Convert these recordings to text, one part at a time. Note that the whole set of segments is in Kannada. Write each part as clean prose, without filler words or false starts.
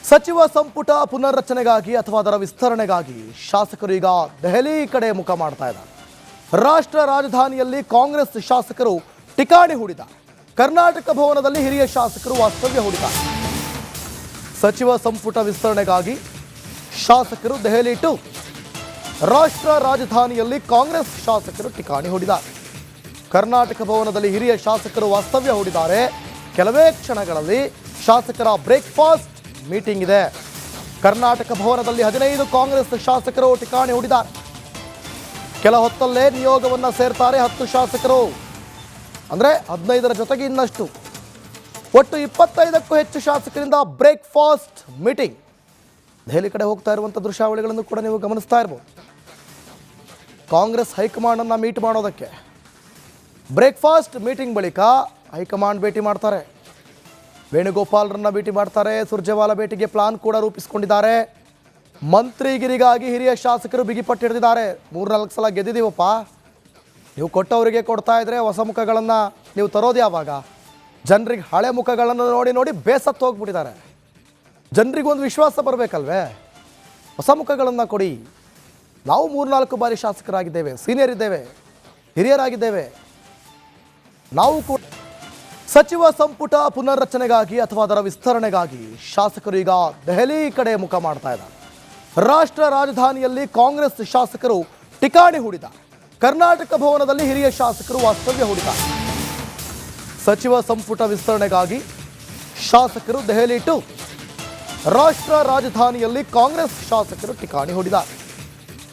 ಸಚಿವ ಸಂಪುಟ ಪುನರ್ರಚನೆಗಾಗಿ ಅಥವಾ ಅದರ ವಿಸ್ತರಣೆಗಾಗಿ ಶಾಸಕರು ಈಗ ದೆಹಲಿ ಕಡೆ ಮುಖ ಮಾಡ್ತಾ ಇದ್ದಾರೆ. ರಾಷ್ಟ್ರ ರಾಜಧಾನಿಯಲ್ಲಿ ಕಾಂಗ್ರೆಸ್ ಶಾಸಕರು ಠಿಕಾಣಿ ಹೂಡಿದ್ದಾರೆ. ಕರ್ನಾಟಕ ಭವನದಲ್ಲಿ ಹಿರಿಯ ಶಾಸಕರು ವಾಸ್ತವ್ಯ ಹೂಡಿದ್ದಾರೆ. ಸಚಿವ ಸಂಪುಟ ವಿಸ್ತರಣೆಗಾಗಿ ಶಾಸಕರು ದೆಹಲಿ ಟು ರಾಷ್ಟ್ರ ರಾಜಧಾನಿಯಲ್ಲಿ ಕಾಂಗ್ರೆಸ್ ಶಾಸಕರು ಠಿಕಾಣಿ ಹೂಡಿದ್ದಾರೆ. ಕರ್ನಾಟಕ ಭವನದಲ್ಲಿ ಹಿರಿಯ ಶಾಸಕರು ವಾಸ್ತವ್ಯ ಹೂಡಿದ್ದಾರೆ. ಕೆಲವೇ ಕ್ಷಣಗಳಲ್ಲಿ ಶಾಸಕರ ಬ್ರೇಕ್ಫಾಸ್ಟ್ ಮೀಟಿಂಗ್ ಇದೆ. ಕರ್ನಾಟಕ ಭವನದಲ್ಲಿ 15 ಕಾಂಗ್ರೆಸ್ ಶಾಸಕರು ಠಿಕಾಣಿ ಹೂಡಿದ್ದಾರೆ. ಕೆಲ ಹೊತ್ತಲ್ಲೇ ನಿಯೋಗವನ್ನು ಸೇರ್ತಾರೆ 10 ಶಾಸಕರು. ಅಂದರೆ 15ರ ಜೊತೆಗೆ ಇನ್ನಷ್ಟು ಒಟ್ಟು 25ಕ್ಕೂ ಹೆಚ್ಚು ಶಾಸಕರಿಂದ ಬ್ರೇಕ್ಫಾಸ್ಟ್ ಮೀಟಿಂಗ್. ದೆಹಲಿ ಕಡೆ ಹೋಗ್ತಾ ಇರುವಂಥ ದೃಶ್ಯಾವಳಿಗಳನ್ನು ಕೂಡ ನೀವು ಗಮನಿಸ್ತಾ ಇರ್ಬೋದು. ಕಾಂಗ್ರೆಸ್ ಹೈಕಮಾಂಡನ್ನು ಮೀಟ್ ಮಾಡೋದಕ್ಕೆ ಬ್ರೇಕ್ಫಾಸ್ಟ್ ಮೀಟಿಂಗ್ ಬಳಿಕ ಹೈಕಮಾಂಡ್ ಭೇಟಿ ಮಾಡ್ತಾರೆ. ವೇಣುಗೋಪಾಲ್ರನ್ನ ಭೇಟಿ ಮಾಡ್ತಾರೆ. ಸುರ್ಜೇವಾಲಾ ಭೇಟಿಗೆ ಪ್ಲಾನ್ ಕೂಡ ರೂಪಿಸಿಕೊಂಡಿದ್ದಾರೆ. ಮಂತ್ರಿಗಿರಿಗಾಗಿ ಹಿರಿಯ ಶಾಸಕರು ಬಿಗಿಪಟ್ಟು ಹಿಡಿದಿದ್ದಾರೆ. 3-4 ಸಲ ಗೆದ್ದಿದ್ದೀವಪ್ಪ, ನೀವು ಕೊಟ್ಟವರಿಗೆ ಕೊಡ್ತಾ ಇದ್ರೆ ಹೊಸ ಮುಖಗಳನ್ನು ನೀವು ತರೋದು ಯಾವಾಗ? ಜನರಿಗೆ ಹಳೆ ಮುಖಗಳನ್ನು ನೋಡಿ ನೋಡಿ ಬೇಸತ್ತು ಹೋಗ್ಬಿಟ್ಟಿದ್ದಾರೆ. ಜನರಿಗೊಂದು ವಿಶ್ವಾಸ ಬರಬೇಕಲ್ವೇ? ಹೊಸ ಮುಖಗಳನ್ನು ಕೊಡಿ. ನಾವು 3-4 ಬಾರಿ ಶಾಸಕರಾಗಿದ್ದೇವೆ, ಸೀನಿಯರ್ ಇದ್ದೇವೆ, ಹಿರಿಯರಾಗಿದ್ದೇವೆ. ನಾವು ಕೂಡ ಸಚಿವ ಸಂಪುಟ ಪುನರ್ರಚನೆಗಾಗಿ ಅಥವಾ ಅದರ ವಿಸ್ತರಣೆಗಾಗಿ ಶಾಸಕರು ಈಗ ದೆಹಲಿ ಕಡೆ ಮುಖ ಮಾಡ್ತಾ ಇದ್ದಾರೆ. ರಾಷ್ಟ್ರ ರಾಜಧಾನಿಯಲ್ಲಿ ಕಾಂಗ್ರೆಸ್ ಶಾಸಕರು ಠಿಕಾಣಿ ಹೂಡಿದ್ದಾರೆ. ಕರ್ನಾಟಕ ಭವನದಲ್ಲಿ ಹಿರಿಯ ಶಾಸಕರು ವಾಸ್ತವ್ಯ ಹೂಡಿದ್ದಾರೆ. ಸಚಿವ ಸಂಪುಟ ವಿಸ್ತರಣೆಗಾಗಿ ಶಾಸಕರು ದೆಹಲಿ ಟು ರಾಷ್ಟ್ರ ರಾಜಧಾನಿಯಲ್ಲಿ ಕಾಂಗ್ರೆಸ್ ಶಾಸಕರು ಠಿಕಾಣಿ ಹೂಡಿದ್ದಾರೆ.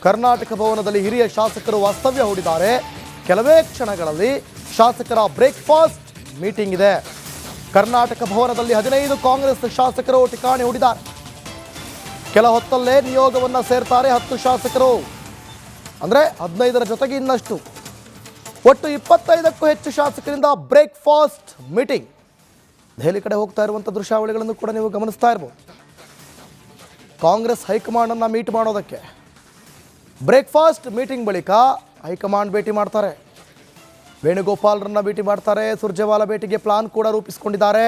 ಕರ್ನಾಟಕ ಭವನದಲ್ಲಿ ಹಿರಿಯ ಶಾಸಕರು ವಾಸ್ತವ್ಯ ಹೂಡಿದ್ದಾರೆ. ಕೆಲವೇ ಕ್ಷಣಗಳಲ್ಲಿ ಶಾಸಕರ ಬ್ರೇಕ್ಫಾಸ್ಟ್ ಮೀಟಿಂಗ್ ಇದೆ. ಕರ್ನಾಟಕ ಭವನದಲ್ಲಿ 15 ಕಾಂಗ್ರೆಸ್ ಶಾಸಕರು ಠಿಕಾಣಿ ಹೂಡಿದ್ದಾರೆ. ಕೆಲ ಹೊತ್ತಲ್ಲೇ ನಿಯೋಗವನ್ನು ಸೇರ್ತಾರೆ 10 ಶಾಸಕರು. ಅಂದರೆ 15ರ ಜೊತೆಗೆ ಇನ್ನಷ್ಟು ಒಟ್ಟು 25ಕ್ಕೂ ಹೆಚ್ಚು ಶಾಸಕರಿಂದ ಬ್ರೇಕ್ಫಾಸ್ಟ್ ಮೀಟಿಂಗ್. ದೆಹಲಿ ಕಡೆ ಹೋಗ್ತಾ ಇರುವಂಥ ದೃಶ್ಯಾವಳಿಗಳನ್ನು ಕೂಡ ನೀವು ಗಮನಿಸ್ತಾ ಇರ್ಬೋದು. ಕಾಂಗ್ರೆಸ್ ಹೈಕಮಾಂಡನ್ನು ಮೀಟ್ ಮಾಡೋದಕ್ಕೆ ಬ್ರೇಕ್ಫಾಸ್ಟ್ ಮೀಟಿಂಗ್ ಬಳಿಕ ಹೈಕಮಾಂಡ್ ಭೇಟಿ ಮಾಡ್ತಾರೆ. ವೇಣುಗೋಪಾಲ್ರನ್ನ ಭೇಟಿ ಮಾಡ್ತಾರೆ. ಸುರ್ಜೇವಾಲಾ ಭೇಟಿಗೆ ಪ್ಲಾನ್ ಕೂಡ ರೂಪಿಸಿಕೊಂಡಿದ್ದಾರೆ.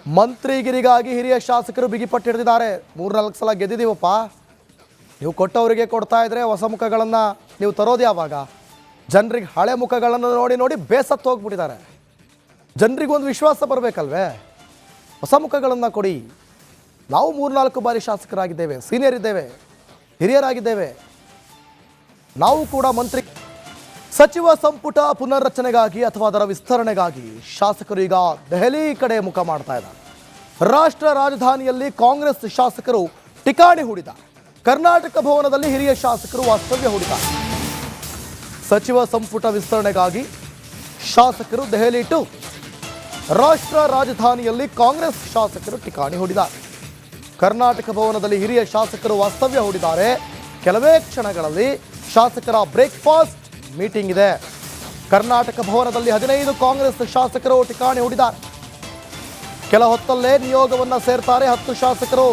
ಮಂತ್ರಿಗಿರಿಗಾಗಿ ಹಿರಿಯ ಶಾಸಕರು ಬಿಗಿಪಟ್ಟು ಹಿಡಿದಿದ್ದಾರೆ. 3-4 ಸಲ ಗೆದ್ದಿದ್ದೀವಪ್ಪ, ನೀವು ಕೊಟ್ಟವರಿಗೆ ಕೊಡ್ತಾ ಇದ್ರೆ ಹೊಸ ಮುಖಗಳನ್ನು ನೀವು ತರೋದು ಯಾವಾಗ? ಜನರಿಗೆ ಹಳೆ ಮುಖಗಳನ್ನು ನೋಡಿ ನೋಡಿ ಬೇಸತ್ತು ಹೋಗ್ಬಿಟ್ಟಿದ್ದಾರೆ. ಜನರಿಗೊಂದು ವಿಶ್ವಾಸ ಬರಬೇಕಲ್ವೇ? ಹೊಸ ಮುಖಗಳನ್ನು ಕೊಡಿ. ನಾವು 3-4 ಬಾರಿ ಶಾಸಕರಾಗಿದ್ದೇವೆ, ಸೀನಿಯರ್ ಇದ್ದೇವೆ, ಹಿರಿಯರಾಗಿದ್ದೇವೆ. ನಾವು ಕೂಡ ಸಚಿವ ಸಂಪುಟ ಪುನರ್ರಚನೆಗಾಗಿ ಅಥವಾ ಅದರ ವಿಸ್ತರಣೆಗಾಗಿ ಶಾಸಕರು ಈಗ ದೆಹಲಿ ಕಡೆ ಮುಖ ಮಾಡ್ತಾ ಇದ್ದಾರೆ. ರಾಷ್ಟ್ರ ರಾಜಧಾನಿಯಲ್ಲಿ ಕಾಂಗ್ರೆಸ್ ಶಾಸಕರು ಠಿಕಾಣಿ ಹೂಡಿದ್ದಾರೆ. ಕರ್ನಾಟಕ ಭವನದಲ್ಲಿ ಹಿರಿಯ ಶಾಸಕರು ವಾಸ್ತವ್ಯ ಹೂಡಿದ್ದಾರೆ. ಸಚಿವ ಸಂಪುಟ ವಿಸ್ತರಣೆಗಾಗಿ ಶಾಸಕರು ದೆಹಲಿ ಟು ರಾಷ್ಟ್ರ ರಾಜಧಾನಿಯಲ್ಲಿ ಕಾಂಗ್ರೆಸ್ ಶಾಸಕರು ಠಿಕಾಣಿ ಹೂಡಿದ್ದಾರೆ. ಕರ್ನಾಟಕ ಭವನದಲ್ಲಿ ಹಿರಿಯ ಶಾಸಕರು ವಾಸ್ತವ್ಯ ಹೂಡಿದ್ದಾರೆ. ಕೆಲವೇ ಕ್ಷಣಗಳಲ್ಲಿ ಶಾಸಕರ ಬ್ರೇಕ್ಫಾಸ್ಟ್ ಮೀಟಿಂಗ್ ಇದೆ. ಕರ್ನಾಟಕ ಭವನದಲ್ಲಿ 15 ಕಾಂಗ್ರೆಸ್ ಶಾಸಕರು ಠಿಕಾಣಿ ಹೂಡಿದ್ದಾರೆ. ಕೆಲ ಹೊತ್ತಲ್ಲೇ ನಿಯೋಗವನ್ನು ಸೇರ್ತಾರೆ 10 ಶಾಸಕರು.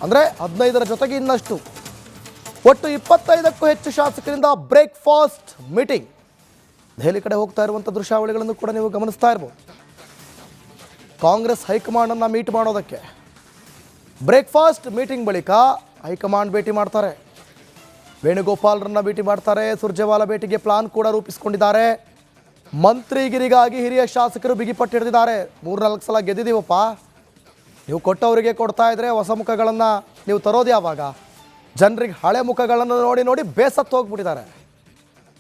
ಅಂದರೆ 15ರ ಜೊತೆಗೆ ಇನ್ನಷ್ಟು ಒಟ್ಟು 25ಕ್ಕೂ ಹೆಚ್ಚು ಶಾಸಕರಿಂದ ಬ್ರೇಕ್ಫಾಸ್ಟ್ ಮೀಟಿಂಗ್. ದೆಹಲಿ ಕಡೆ ಹೋಗ್ತಾ ಇರುವಂಥ ದೃಶ್ಯಾವಳಿಗಳನ್ನು ಕೂಡ ನೀವು ಗಮನಿಸ್ತಾ ಇರ್ಬೋದು. ಕಾಂಗ್ರೆಸ್ ಹೈಕಮಾಂಡನ್ನು ಮೀಟ್ ಮಾಡೋದಕ್ಕೆ ಬ್ರೇಕ್ಫಾಸ್ಟ್ ಮೀಟಿಂಗ್ ಬಳಿಕ ಹೈಕಮಾಂಡ್ ಭೇಟಿ ಮಾಡ್ತಾರೆ. ವೇಣುಗೋಪಾಲ್ರನ್ನ ಭೇಟಿ ಮಾಡ್ತಾರೆ. ಸುರ್ಜೇವಾಲಾ ಭೇಟಿಗೆ ಪ್ಲಾನ್ ಕೂಡ ರೂಪಿಸಿಕೊಂಡಿದ್ದಾರೆ. ಮಂತ್ರಿಗಿರಿಗಾಗಿ ಹಿರಿಯ ಶಾಸಕರು ಬಿಗಿಪಟ್ಟು ಹಿಡಿದಿದ್ದಾರೆ. 3-4 ಸಲ ಗೆದ್ದಿದ್ದೀವಪ್ಪ, ನೀವು ಕೊಟ್ಟವರಿಗೆ ಕೊಡ್ತಾ ಇದ್ರೆ ಹೊಸ ಮುಖಗಳನ್ನು ನೀವು ತರೋದು ಯಾವಾಗ? ಜನರಿಗೆ ಹಳೆ ಮುಖಗಳನ್ನು ನೋಡಿ ನೋಡಿ ಬೇಸತ್ತು ಹೋಗ್ಬಿಟ್ಟಿದ್ದಾರೆ.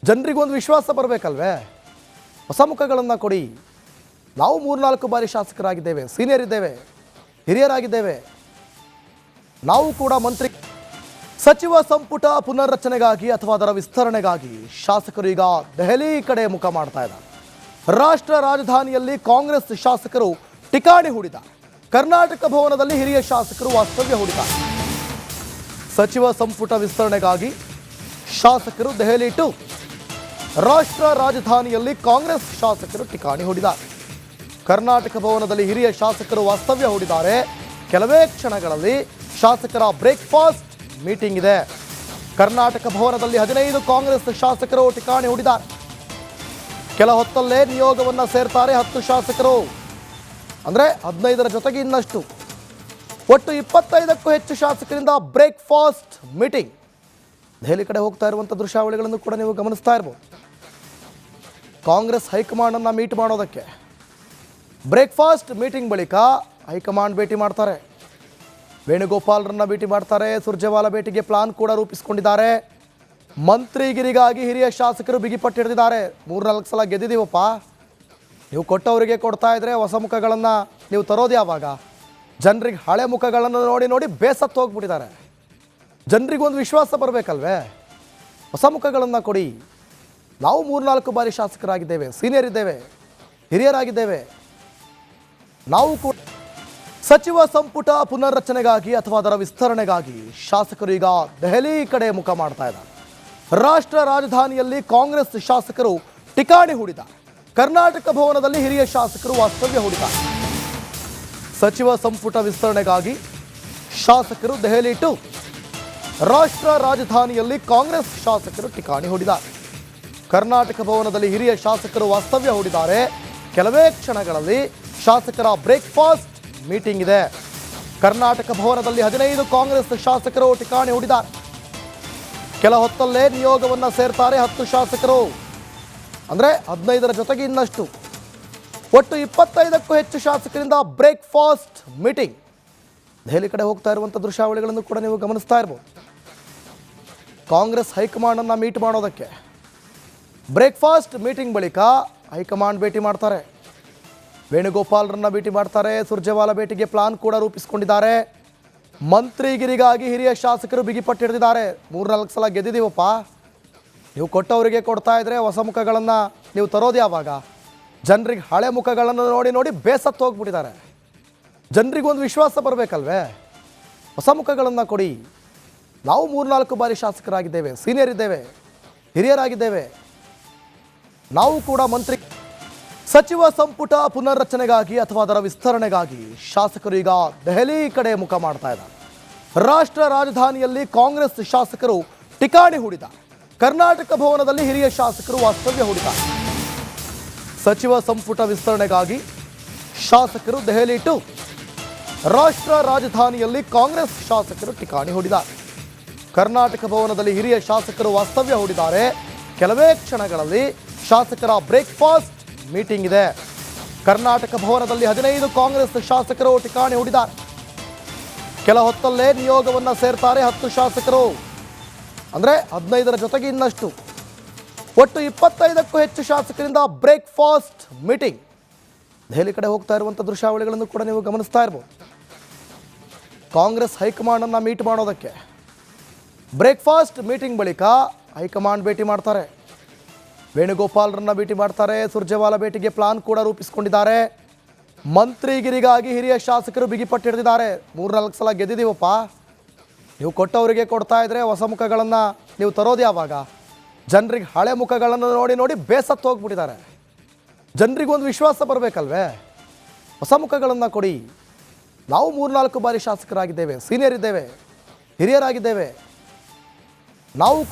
ಜನರಿಗೊಂದು ವಿಶ್ವಾಸ ಬರಬೇಕಲ್ವೇ? ಹೊಸ ಮುಖಗಳನ್ನು ಕೊಡಿ. ನಾವು 3-4 ಬಾರಿ ಶಾಸಕರಾಗಿದ್ದೇವೆ, ಸೀನಿಯರ್ ಇದ್ದೇವೆ, ಹಿರಿಯರಾಗಿದ್ದೇವೆ. ನಾವು ಕೂಡ ಸಚಿವ ಸಂಪುಟ ಪುನರ್ರಚನೆಗಾಗಿ ಅಥವಾ ಅದರ ವಿಸ್ತರಣೆಗಾಗಿ ಶಾಸಕರು ಈಗ ದೆಹಲಿ ಕಡೆ ಮುಖ ಮಾಡ್ತಾ ಇದ್ದಾರೆ. ರಾಷ್ಟ್ರ ರಾಜಧಾನಿಯಲ್ಲಿ ಕಾಂಗ್ರೆಸ್ ಶಾಸಕರು ಠಿಕಾಣಿ ಹೂಡಿದ್ದಾರೆ. ಕರ್ನಾಟಕ ಭವನದಲ್ಲಿ ಹಿರಿಯ ಶಾಸಕರು ವಾಸ್ತವ್ಯ ಹೂಡಿದ್ದಾರೆ. ಸಚಿವ ಸಂಪುಟ ವಿಸ್ತರಣೆಗಾಗಿ ಶಾಸಕರು ದೆಹಲಿ ಟು ರಾಷ್ಟ್ರ ರಾಜಧಾನಿಯಲ್ಲಿ ಕಾಂಗ್ರೆಸ್ ಶಾಸಕರು ಠಿಕಾಣಿ ಹೂಡಿದ್ದಾರೆ. ಕರ್ನಾಟಕ ಭವನದಲ್ಲಿ ಹಿರಿಯ ಶಾಸಕರು ವಾಸ್ತವ್ಯ ಹೂಡಿದ್ದಾರೆ. ಕೆಲವೇ ಕ್ಷಣಗಳಲ್ಲಿ ಶಾಸಕರ ಬ್ರೇಕ್ಫಾಸ್ಟ್ ಮೀಟಿಂಗ್ ಇದೆ. ಕರ್ನಾಟಕ ಭವನದಲ್ಲಿ 15 ಕಾಂಗ್ರೆಸ್ ಶಾಸಕರು ಠಿಕಾಣಿ ಹೂಡಿದ್ದಾರೆ. ಕೆಲ ಹೊತ್ತಲ್ಲೇ ನಿಯೋಗವನ್ನು ಸೇರ್ತಾರೆ 10 ಶಾಸಕರು. ಅಂದರೆ 15ರ ಜೊತೆಗೆ ಇನ್ನಷ್ಟು ಒಟ್ಟು 25ಕ್ಕೂ ಹೆಚ್ಚು ಶಾಸಕರಿಂದ ಬ್ರೇಕ್ಫಾಸ್ಟ್ ಮೀಟಿಂಗ್. ದೆಹಲಿ ಕಡೆ ಹೋಗ್ತಾ ಇರುವಂಥ ದೃಶ್ಯಾವಳಿಗಳನ್ನು ಕೂಡ ನೀವು ಗಮನಿಸ್ತಾ ಇರ್ಬೋದು. ಕಾಂಗ್ರೆಸ್ ಹೈಕಮಾಂಡನ್ನು ಮೀಟ್ ಮಾಡೋದಕ್ಕೆ ಬ್ರೇಕ್ಫಾಸ್ಟ್ ಮೀಟಿಂಗ್ ಬಳಿಕ ಹೈಕಮಾಂಡ್ ಭೇಟಿ ಮಾಡ್ತಾರೆ. ವೇಣುಗೋಪಾಲ್ರನ್ನ ಭೇಟಿ ಮಾಡ್ತಾರೆ. ಸುರ್ಜೇವಾಲಾ ಭೇಟಿಗೆ ಪ್ಲಾನ್ ಕೂಡ ರೂಪಿಸಿಕೊಂಡಿದ್ದಾರೆ. ಮಂತ್ರಿಗಿರಿಗಾಗಿ ಹಿರಿಯ ಶಾಸಕರು ಬಿಗಿಪಟ್ಟು ಹಿಡಿದಿದ್ದಾರೆ. 3-4 ಸಲ ಗೆದ್ದಿದ್ದೀವಪ್ಪ, ನೀವು ಕೊಟ್ಟವರಿಗೆ ಕೊಡ್ತಾ ಇದ್ರೆ ಹೊಸ ಮುಖಗಳನ್ನು ನೀವು ತರೋದು ಯಾವಾಗ? ಜನರಿಗೆ ಹಳೆ ಮುಖಗಳನ್ನು ನೋಡಿ ನೋಡಿ ಬೇಸತ್ತು ಹೋಗ್ಬಿಟ್ಟಿದ್ದಾರೆ. ಜನರಿಗೊಂದು ವಿಶ್ವಾಸ ಬರಬೇಕಲ್ವೇ? ಹೊಸ ಮುಖಗಳನ್ನು ಕೊಡಿ. ನಾವು 3-4 ಬಾರಿ ಶಾಸಕರಾಗಿದ್ದೇವೆ, ಸೀನಿಯರ್ ಇದ್ದೇವೆ, ಹಿರಿಯರಾಗಿದ್ದೇವೆ. ನಾವು ಕೂಡ ಸಚಿವ ಸಂಪುಟ ಪುನರ್ರಚನೆಗಾಗಿ ಅಥವಾ ಅದರ ವಿಸ್ತರಣೆಗಾಗಿ ಶಾಸಕರು ಈಗ ದೆಹಲಿ ಕಡೆ ಮುಖ ಮಾಡ್ತಾ ಇದ್ದಾರೆ. ರಾಷ್ಟ್ರ ರಾಜಧಾನಿಯಲ್ಲಿ ಕಾಂಗ್ರೆಸ್ ಶಾಸಕರು ಠಿಕಾಣಿ ಹೂಡಿದ್ದಾರೆ. ಕರ್ನಾಟಕ ಭವನದಲ್ಲಿ ಹಿರಿಯ ಶಾಸಕರು ವಾಸ್ತವ್ಯ ಹೂಡಿದ್ದಾರೆ. ಸಚಿವ ಸಂಪುಟ ವಿಸ್ತರಣೆಗಾಗಿ ಶಾಸಕರು ದೆಹಲಿ ಟು ರಾಷ್ಟ್ರ ರಾಜಧಾನಿಯಲ್ಲಿ ಕಾಂಗ್ರೆಸ್ ಶಾಸಕರು ಠಿಕಾಣಿ ಹೂಡಿದ್ದಾರೆ. ಕರ್ನಾಟಕ ಭವನದಲ್ಲಿ ಹಿರಿಯ ಶಾಸಕರು ವಾಸ್ತವ್ಯ ಹೂಡಿದ್ದಾರೆ. ಕೆಲವೇ ಕ್ಷಣಗಳಲ್ಲಿ ಶಾಸಕರ ಬ್ರೇಕ್ಫಾಸ್ಟ್ ಮೀಟಿಂಗ್ ಇದೆ. ಕರ್ನಾಟಕ ಭವನದಲ್ಲಿ 15 ಕಾಂಗ್ರೆಸ್ ಶಾಸಕರು ಠಿಕಾಣಿ ಹೂಡಿದ್ದಾರೆ. ಕೆಲ ಹೊತ್ತಲ್ಲೇ ನಿಯೋಗವನ್ನು ಸೇರ್ತಾರೆ 10 ಶಾಸಕರು, ಅಂದರೆ 15ರ ಜೊತೆಗೆ ಇನ್ನಷ್ಟು. ಒಟ್ಟು 25ಕ್ಕೂ ಹೆಚ್ಚು ಶಾಸಕರಿಂದ ಬ್ರೇಕ್ಫಾಸ್ಟ್ ಮೀಟಿಂಗ್. ದೆಹಲಿ ಕಡೆ ಹೋಗ್ತಾ ಇರುವಂಥ ದೃಶ್ಯಾವಳಿಗಳನ್ನು ಕೂಡ ನೀವು ಗಮನಿಸ್ತಾ ಇರ್ಬೋದು. ಕಾಂಗ್ರೆಸ್ ಹೈಕಮಾಂಡನ್ನು ಮೀಟ್ ಮಾಡೋದಕ್ಕೆ ಬ್ರೇಕ್ಫಾಸ್ಟ್ ಮೀಟಿಂಗ್ ಬಳಿಕ ಹೈಕಮಾಂಡ್ ಭೇಟಿ ಮಾಡ್ತಾರೆ. ವೇಣುಗೋಪಾಲ್ರನ್ನ ಭೇಟಿ ಮಾಡ್ತಾರೆ. ಸುರ್ಜೇವಾಲಾ ಭೇಟಿಗೆ ಪ್ಲಾನ್ ಕೂಡ ರೂಪಿಸಿಕೊಂಡಿದ್ದಾರೆ. ಮಂತ್ರಿಗಿರಿಗಾಗಿ ಹಿರಿಯ ಶಾಸಕರು ಬಿಗಿಪಟ್ಟು ಹಿಡಿದಿದ್ದಾರೆ. 3-4 ಸಲ ಗೆದ್ದಿದ್ದೀವಪ್ಪ, ನೀವು ಕೊಟ್ಟವರಿಗೆ ಕೊಡ್ತಾ ಇದ್ರೆ ಹೊಸ ಮುಖಗಳನ್ನು ನೀವು ತರೋದು ಯಾವಾಗ? ಜನರಿಗೆ ಹಳೆ ಮುಖಗಳನ್ನು ನೋಡಿ ನೋಡಿ ಬೇಸತ್ತು ಹೋಗ್ಬಿಟ್ಟಿದ್ದಾರೆ. ಜನರಿಗೊಂದು ವಿಶ್ವಾಸ ಬರಬೇಕಲ್ವೇ? ಹೊಸ ಮುಖಗಳನ್ನು ಕೊಡಿ. ನಾವು 3-4 ಬಾರಿ ಶಾಸಕರಾಗಿದ್ದೇವೆ, ಸೀನಿಯರ್ ಇದ್ದೇವೆ, ಹಿರಿಯರಾಗಿದ್ದೇವೆ. ನಾವು ಕೂಡ ಸಚಿವ ಸಂಪುಟ ಪುನರ್ರಚನೆಗಾಗಿ ಅಥವಾ ಅದರ ವಿಸ್ತರಣೆಗಾಗಿ ಶಾಸಕರು ಈಗ ದೆಹಲಿ ಕಡೆ ಮುಖ ಮಾಡ್ತಾ ಇದ್ದಾರೆ. ರಾಷ್ಟ್ರ ರಾಜಧಾನಿಯಲ್ಲಿ ಕಾಂಗ್ರೆಸ್ ಶಾಸಕರು ಠಿಕಾಣಿ ಹೂಡಿದ್ದಾರೆ. ಕರ್ನಾಟಕ ಭವನದಲ್ಲಿ ಹಿರಿಯ ಶಾಸಕರು ವಾಸ್ತವ್ಯ ಹೂಡಿದ್ದಾರೆ. ಸಚಿವ ಸಂಪುಟ ವಿಸ್ತರಣೆಗಾಗಿ ಶಾಸಕರು ದೆಹಲಿ ಟು ರಾಷ್ಟ್ರ ರಾಜಧಾನಿಯಲ್ಲಿ ಕಾಂಗ್ರೆಸ್ ಶಾಸಕರು ಠಿಕಾಣಿ ಹೂಡಿದ್ದಾರೆ. ಕರ್ನಾಟಕ ಭವನದಲ್ಲಿ ಹಿರಿಯ ಶಾಸಕರು ವಾಸ್ತವ್ಯ ಹೂಡಿದ್ದಾರೆ. ಕೆಲವೇ ಕ್ಷಣಗಳಲ್ಲಿ ಶಾಸಕರ ಬ್ರೇಕ್ಫಾಸ್ಟ್ ಮೀಟಿಂಗ್ ಇದೆ. ಕರ್ನಾಟಕ ಭವನದಲ್ಲಿ 15 ಕಾಂಗ್ರೆಸ್ ಶಾಸಕರು ಠಿಕಾಣಿ ಹೂಡಿದ್ದಾರೆ. ಕೆಲ ಹೊತ್ತಲ್ಲೇ ನಿಯೋಗವನ್ನು ಸೇರ್ತಾರೆ 10 ಶಾಸಕರು, ಅಂದರೆ 15ರ ಜೊತೆಗೆ ಇನ್ನಷ್ಟು. ಒಟ್ಟು 25ಕ್ಕೂ ಹೆಚ್ಚು ಶಾಸಕರಿಂದ ಬ್ರೇಕ್ಫಾಸ್ಟ್ ಮೀಟಿಂಗ್. ದೆಹಲಿ ಕಡೆ ಹೋಗ್ತಾ ಇರುವಂಥ ದೃಶ್ಯಾವಳಿಗಳನ್ನು ಕೂಡ ನೀವು ಗಮನಿಸ್ತಾ ಇರ್ಬೋದು. ಕಾಂಗ್ರೆಸ್ ಹೈಕಮಾಂಡನ್ನು ಮೀಟ್ ಮಾಡೋದಕ್ಕೆ ಬ್ರೇಕ್ಫಾಸ್ಟ್ ಮೀಟಿಂಗ್ ಬಳಿಕ ಹೈಕಮಾಂಡ್ ಭೇಟಿ ಮಾಡ್ತಾರೆ. ವೇಣುಗೋಪಾಲ್ರನ್ನ ಭೇಟಿ ಮಾಡ್ತಾರೆ. ಸುರ್ಜೇವಾಲಾ ಭೇಟಿಗೆ ಪ್ಲಾನ್ ಕೂಡ ರೂಪಿಸಿಕೊಂಡಿದ್ದಾರೆ. ಮಂತ್ರಿಗಿರಿಗಾಗಿ ಹಿರಿಯ ಶಾಸಕರು ಬಿಗಿಪಟ್ಟು ಹಿಡಿದಿದ್ದಾರೆ. 3-4 ಸಲ ಗೆದ್ದಿದ್ದೀವಪ್ಪ, ನೀವು ಕೊಟ್ಟವರಿಗೆ ಕೊಡ್ತಾ ಇದ್ರೆ ಹೊಸ ಮುಖಗಳನ್ನು ನೀವು ತರೋದು ಯಾವಾಗ? ಜನರಿಗೆ ಹಳೆ ಮುಖಗಳನ್ನು ನೋಡಿ ನೋಡಿ ಬೇಸತ್ತು ಹೋಗ್ಬಿಟ್ಟಿದ್ದಾರೆ. ಜನರಿಗೊಂದು ವಿಶ್ವಾಸ ಬರಬೇಕಲ್ವೇ? ಹೊಸ ಮುಖಗಳನ್ನು ಕೊಡಿ. ನಾವು 3-4 ಬಾರಿ ಶಾಸಕರಾಗಿದ್ದೇವೆ, ಸೀನಿಯರ್ ಇದ್ದೇವೆ, ಹಿರಿಯರಾಗಿದ್ದೇವೆ. ನಾವು